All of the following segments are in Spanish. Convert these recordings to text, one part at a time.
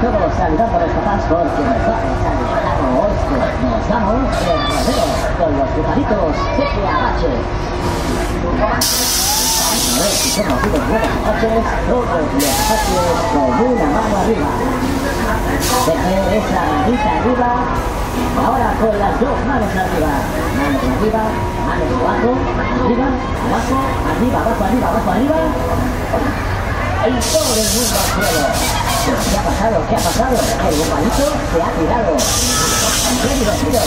todos saludando a los papás porque nos vamos al lejano oeste. Nos vamos de rodeo con los bujaditos Pepe Apache. A ver si somos unos buenos apaches, todos los apaches con una mano arriba. Pepe esa manita arriba. Ahora con las dos manos arriba. Manos arriba, manos abajo, arriba, abajo, arriba, abajo, arriba, abajo, arriba. Y todo el mundo al cielo. ¿Qué ha pasado? ¿Qué ha pasado? El bujadito se ha tirado. ¡Qué divertido!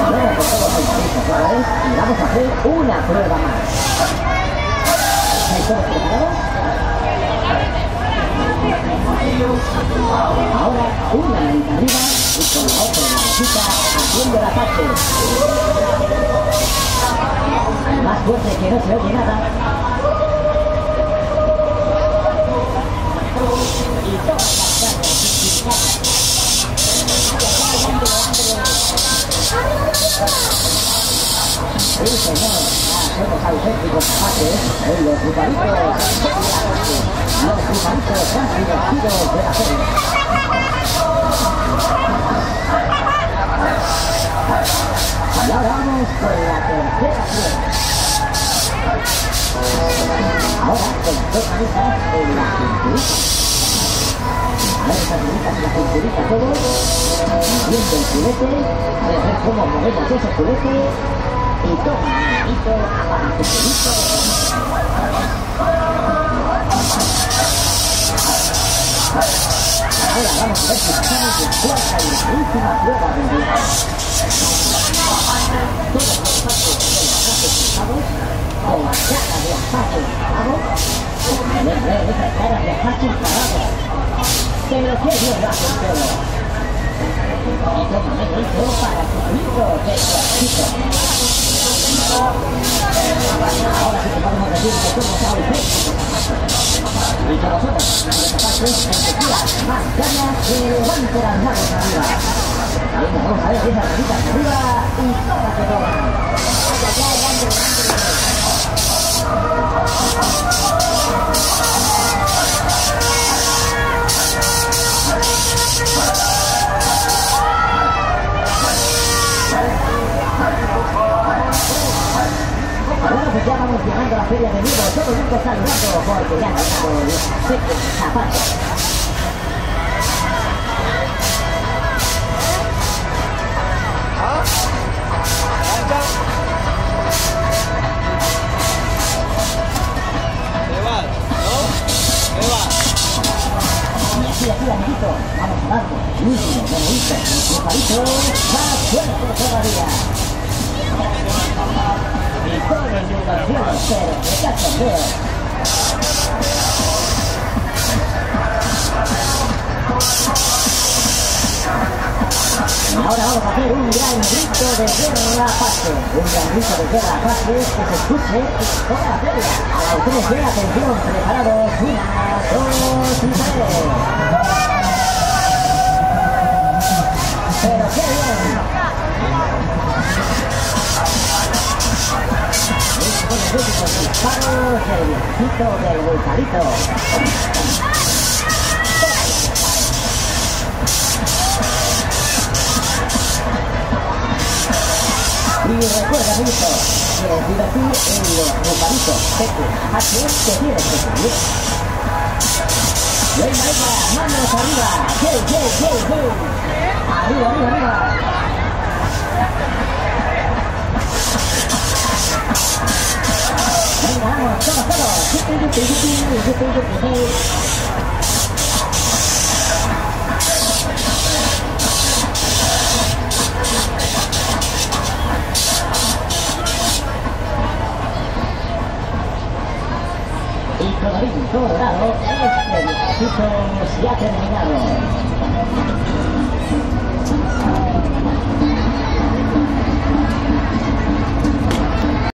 Luego por todos los países otra vez y vamos a hacer una prueba más. ¿Estáis todos preparados? Ahora una manita arriba y con la otra manita haciendo la parte. Más fuerte que no se oye nada. Y todas las cartas implicadas. Sí, señor, somos auténticos apaches en los bujaditos. Los bujaditos más divertidos de la feria. Y ahora vamos con la tercera prueba. Ahora con las dos manitas en la cinturita. A ver esas manitas en la cinturita todos. Viendo el culete. A ver cómo movemos ese culete. Y toma, manito, abajo, culito. Ahora vamos a ver si pasamos la cuarta y la última prueba del día. Todos los pasos de los brazos cruzados, con la cara de apache parado. Esas caras de apache parado. Pero qué bien va con todo. Y toma, manito, para tu culito de cuartito. Ahora sí que podemos decir que somos auténticos. Y que vosotros, los apaches, enseguida, más ganas que levante las manos arriba. Vamos a ver esas manitas arriba y todas que toman. Bueno, pues ya vamos llegando a la feria de Vigo, todo el mundo saludando porque ya han llegado los Pepe Apache. Y aquí, amiguito, vamos a darle el último bonito, el bujadito más fuerte todavía. Y todo el mundo al cielo, pero qué cachondeo. Ahora vamos a hacer un gran grito de guerra apache. Un gran grito de guerra apache que se escuche en toda la feria. A la ustedes de atención, preparados, 1, 2 y 3. Pero qué bien. Con los últimos disparos del viejito del bujadito. Y recuerda, amiguito, que divertir en los bujaditos Pepe Apache te tienes que seguir. Venga, venga, manos arriba. ¡Hey, hey, hey, hey! Arriba, arriba, arriba. Venga, vamos, todos, todos. Yupi, yupi, yupi, yupi, yupi, yupi. Y colorín colorado, este viajecito se ha terminado.